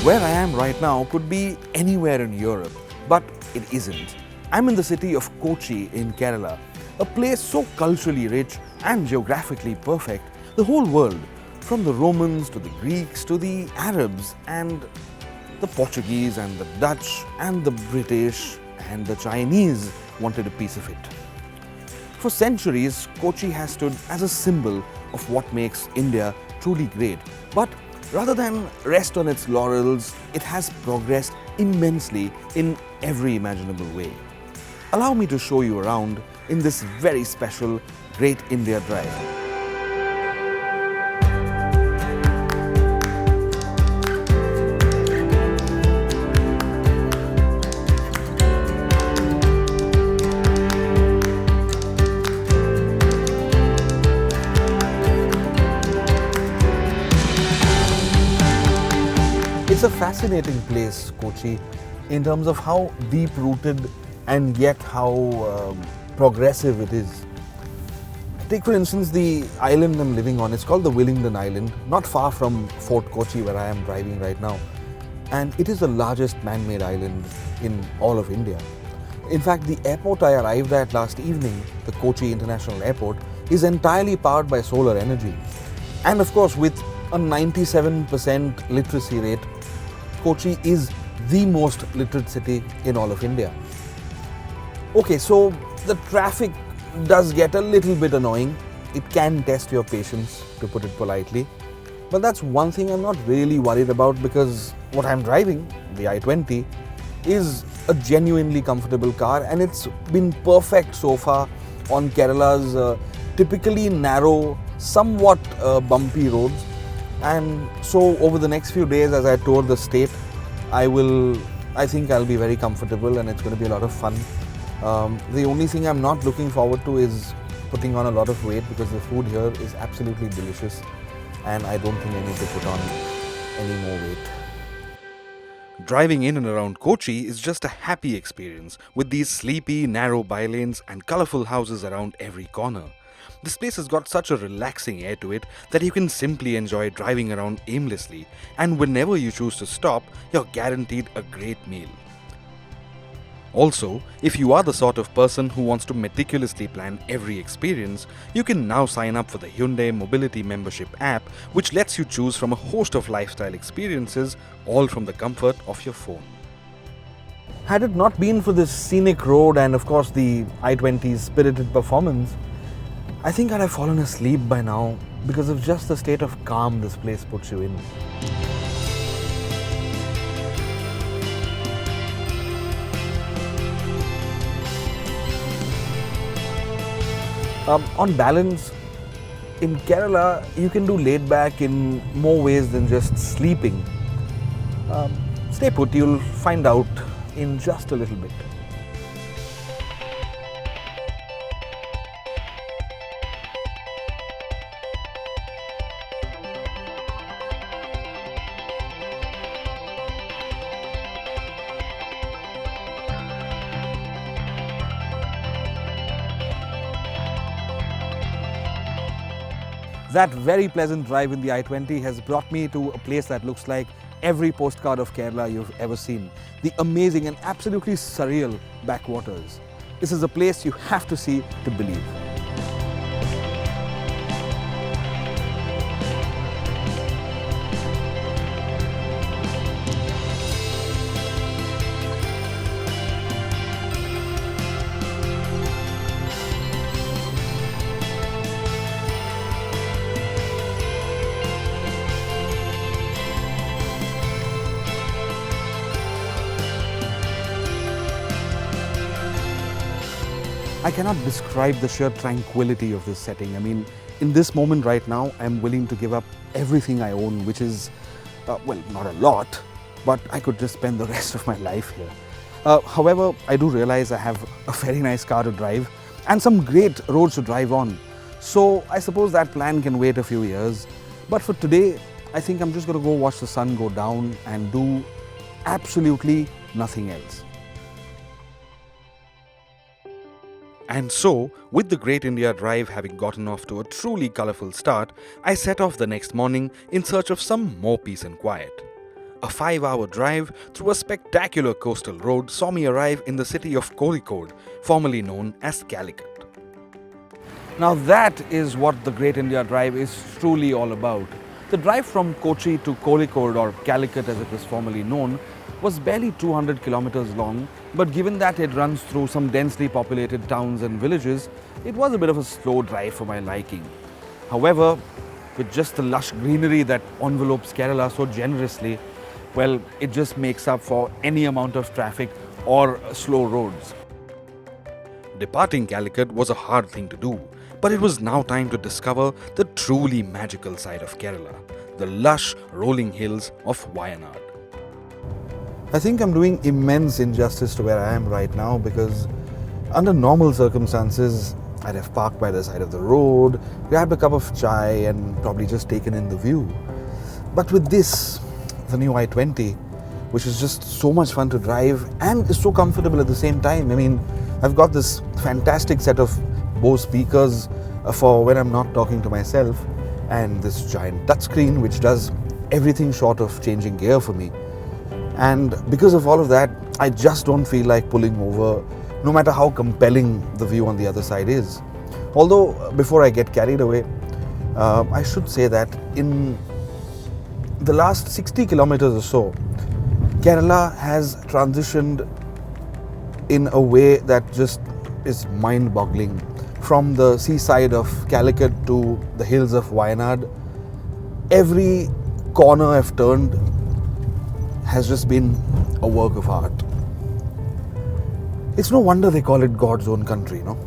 Where I am right now could be anywhere in Europe, but it isn't. I'm in the city of Kochi in Kerala, a place so culturally rich and geographically perfect. The whole world, from the Romans to the Greeks to the Arabs and the Portuguese and the Dutch and the British and the Chinese wanted a piece of it. For centuries, Kochi has stood as a symbol of what makes India truly great. But rather than rest on its laurels, it has progressed immensely in every imaginable way. Allow me to show you around in this very special Great India Drive. It's a fascinating place, Kochi, in terms of how deep-rooted and yet how progressive it is. Take for instance the island I'm living on. It's called the Willingdon Island, not far from Fort Kochi where I am driving right now. And it is the largest man-made island in all of India. In fact, the airport I arrived at last evening, the Kochi International Airport, is entirely powered by solar energy. And of course, with a 97% literacy rate, Kochi is the most literate city in all of India. Okay, so the traffic does get a little bit annoying. It can test your patience, to put it politely. But that's one thing I'm not really worried about, because what I'm driving, the i20, is a genuinely comfortable car, and it's been perfect so far on Kerala's typically narrow, somewhat bumpy roads. And so over the next few days as I tour the state, I think I'll be very comfortable and it's going to be a lot of fun. The only thing I'm not looking forward to is putting on a lot of weight, because the food here is absolutely delicious and I don't think I need to put on any more weight. Driving in and around Kochi is just a happy experience, with these sleepy, narrow bylanes and colourful houses around every corner. This place has got such a relaxing air to it that you can simply enjoy driving around aimlessly, and whenever you choose to stop, you're guaranteed a great meal. Also, if you are the sort of person who wants to meticulously plan every experience, you can now sign up for the Hyundai Mobility Membership app, which lets you choose from a host of lifestyle experiences, all from the comfort of your phone. Had it not been for this scenic road and of course the i20's spirited performance, I think I'd have fallen asleep by now because of just the state of calm this place puts you in. On balance, in Kerala, you can do laid back in more ways than just sleeping. Stay put, you'll find out in just a little bit. That very pleasant drive in the i20 has brought me to a place that looks like every postcard of Kerala you've ever seen. The amazing and absolutely surreal backwaters. This is a place you have to see to believe. I cannot describe the sheer tranquility of this setting. I mean, in this moment right now, I'm willing to give up everything I own, which is, well, not a lot, but I could just spend the rest of my life here. However, I do realize I have a very nice car to drive and some great roads to drive on. So I suppose that plan can wait a few years. But for today, I think I'm just going to go watch the sun go down and do absolutely nothing else. And so, with the Great India Drive having gotten off to a truly colourful start, I set off the next morning in search of some more peace and quiet. A 5-hour drive through a spectacular coastal road saw me arrive in the city of Kozhikode, formerly known as Calicut. Now that is what the Great India Drive is truly all about. The drive from Kochi to Kozhikode, or Calicut as it was formerly known, was barely 200 kilometers long, but given that it runs through some densely populated towns and villages, it was a bit of a slow drive for my liking. However, with just the lush greenery that envelopes Kerala so generously, well, it just makes up for any amount of traffic or slow roads. Departing Calicut was a hard thing to do, but it was now time to discover the truly magical side of Kerala, the lush rolling hills of Wayanad. I think I'm doing immense injustice to where I am right now, because under normal circumstances, I'd have parked by the side of the road, grabbed a cup of chai and probably just taken in the view. But with this, the new i20, which is just so much fun to drive and is so comfortable at the same time. I mean, I've got this fantastic set of Bose speakers for when I'm not talking to myself, and this giant touchscreen which does everything short of changing gear for me. And because of all of that, I just don't feel like pulling over, no matter how compelling the view on the other side is. Although, before I get carried away, I should say that in the last 60 kilometers or so, Kerala has transitioned in a way that just is mind-boggling. From the seaside of Calicut to the hills of Wayanad, every corner I've turned has just been a work of art. It's no wonder they call it God's own country, no?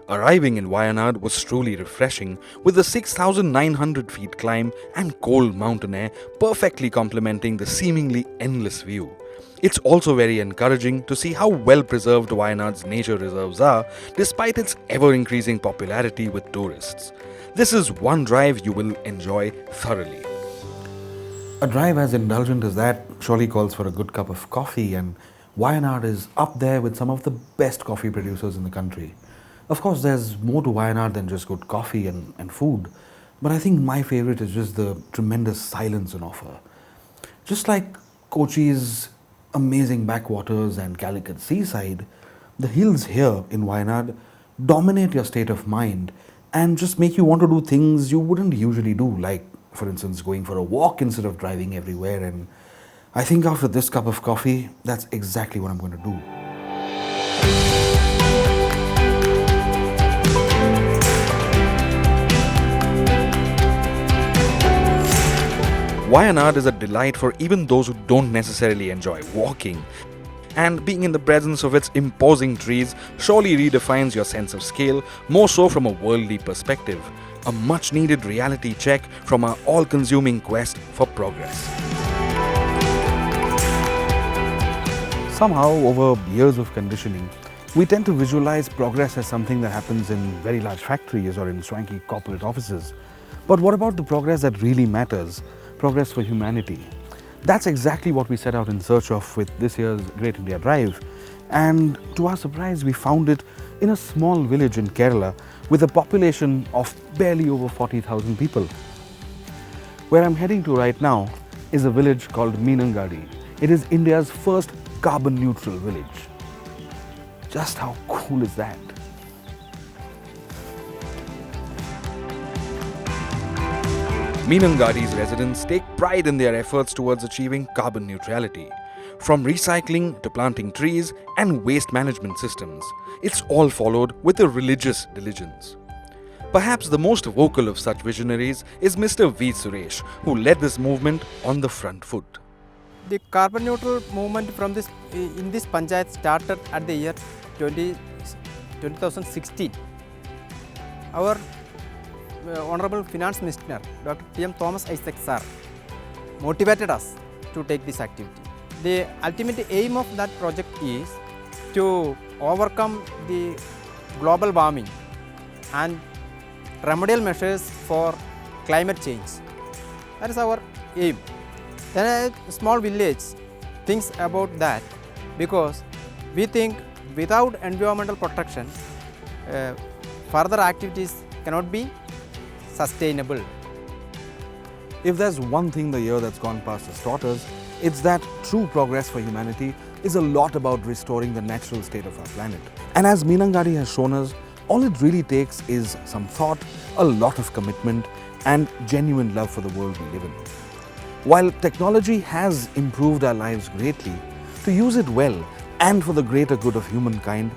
Arriving in Wayanad was truly refreshing, with the 6,900 feet climb and cold mountain air perfectly complementing the seemingly endless view. It's also very encouraging to see how well preserved Wayanad's nature reserves are, despite its ever-increasing popularity with tourists. This is one drive you will enjoy thoroughly. A drive as indulgent as that surely calls for a good cup of coffee, and Wayanad is up there with some of the best coffee producers in the country. Of course, there's more to Wayanad than just good coffee and food, but I think my favorite is just the tremendous silence on offer. Just like Kochi's amazing backwaters and Calicut seaside, the hills here in Wayanad dominate your state of mind and just make you want to do things you wouldn't usually do, like, for instance, going for a walk instead of driving everywhere. And I think after this cup of coffee, that's exactly what I'm going to do. Wayanad is a delight for even those who don't necessarily enjoy walking. And being in the presence of its imposing trees surely redefines your sense of scale, more so from a worldly perspective. A much needed reality check from our all-consuming quest for progress. Somehow, over years of conditioning, we tend to visualize progress as something that happens in very large factories or in swanky corporate offices. But what about the progress that really matters? Progress for humanity. That's exactly what we set out in search of with this year's Great India Drive. And to our surprise, we found it in a small village in Kerala with a population of barely over 40,000 people. Where I'm heading to right now is a village called Meenangadi. It is India's first carbon neutral village. Just how cool is that? Meenangadi's residents take pride in their efforts towards achieving carbon neutrality. From recycling to planting trees and waste management systems, it's all followed with a religious diligence. Perhaps the most vocal of such visionaries is Mr. V. Suresh, who led this movement on the front foot. The carbon neutral movement in this panchayat started at the year 2016. Our Honorable Finance Minister, Dr. T.M. Thomas Isaac sir, motivated us to take this activity. The ultimate aim of that project is to overcome the global warming and remedial measures for climate change. That is our aim. Then a small village thinks about that, because we think without environmental protection, further activities cannot be sustainable. If there's one thing the year that's gone past has taught us, it's that true progress for humanity is a lot about restoring the natural state of our planet. And as Meenangadi has shown us, all it really takes is some thought, a lot of commitment, and genuine love for the world we live in. While technology has improved our lives greatly, to use it well and for the greater good of humankind,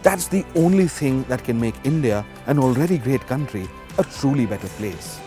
that's the only thing that can make India, an already great country, a truly better place.